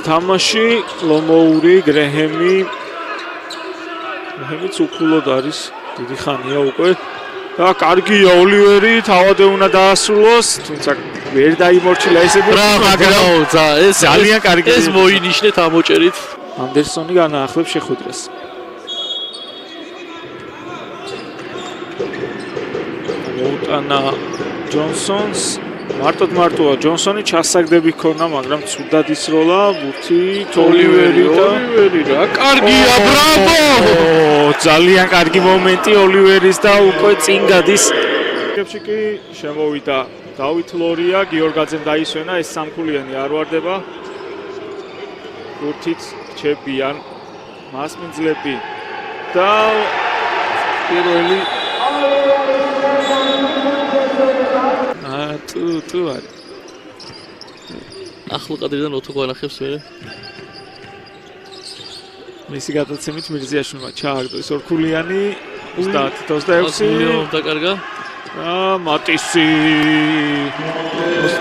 თამაში ლომოური გრეჰემი უქულოდ არის დიდი ხანია უკვე და კარგია ოლივერი თავადე უნდა დაასრულოს თუმცა ვერ დაიმორჩილა ესები მაგრამ ეს ძალიან კარგი ეს მოინიშნეთ ამოჭერით ანდერსონი განაახლებს შეხვედრას მოუტანა ჯონსონს მარტო ჯონსონი ჩასაგდები ჰქონდა, მაგრამ ცუდად ისროლა, ბურთი ოლივერი და კარგია, ბრავო! ძალიან კარგი მომენტი ოლივერის და უკვე წინ გადის. რიგებში კი შემოვიდა დავით ლორია, გიორგაძემ დაისვენა, ეს სამქულიანი არ ვარდება. ბურთით რჩებიან მასმინძლები და პირველი თუ არის. ახლა კადრიდან ოთო გვანახებს მე. მისი გადაცემით მირზიაშვილმა ჩააგდო ეს ორქულიანი 30-26 დაკარგა. მატისი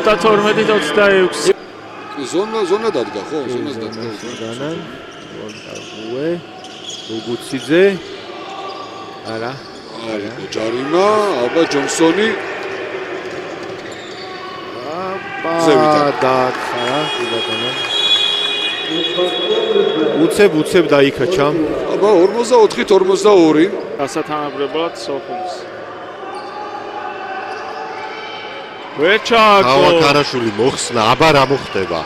32-26 ზონა დადგა ხო? ზონას დადგა. განან ვონტაგუე უგუციძე არა ჯარიმა აბა ჯონსონი დაათხარა უცებ დაიქაჩა აბა 44-42 გასათანაბრებლად სოფუმს ვერჩაკო ავაკარაშვილი მოხსნა აბა რა მოხდება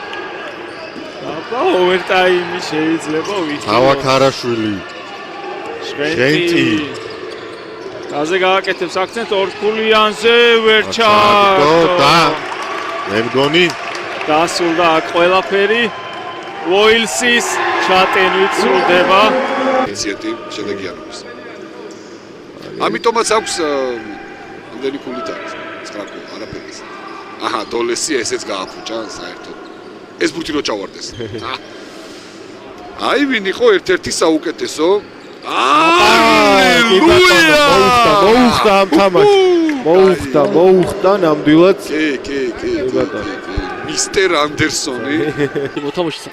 აბა ოვერტაიმი შეიძლება ვიცი ავაკარაშვილი შვენტი აზე გააკეთებს აქცენტ ორქულიანზე ვერჩაკო და მე მგონი დასრულდა ყველაფერი ვოილსის ჩატენვით სრულდება ინიციატივ შედეგიანობის ამიტომაც აქვს ამდენი ქულით არის 9 ქული არაფერი აჰა დოლესია ესეც გააფუჭა საერთოდ ეს ბურთი რო ჩავარდეს აი ვინ იყო ერთ-ერთი საუკეთესო მოუხდა ამ თამაშს მოუხდა ნამდვილად კი მისტერ ანდერსონი მოთამაშე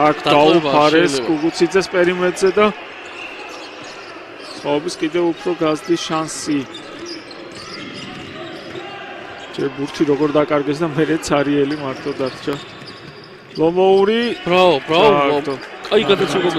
აქ დაუფარეს კუგუციძეს პერიმეტრზე და ხობის კიდევ უფრო გაზრდის შანსი ჯერ ბურთი როგორ დაკარგეს და მერე ცარიელი მარტო დარჩა ლომოური ბრავო კაი გადაცემა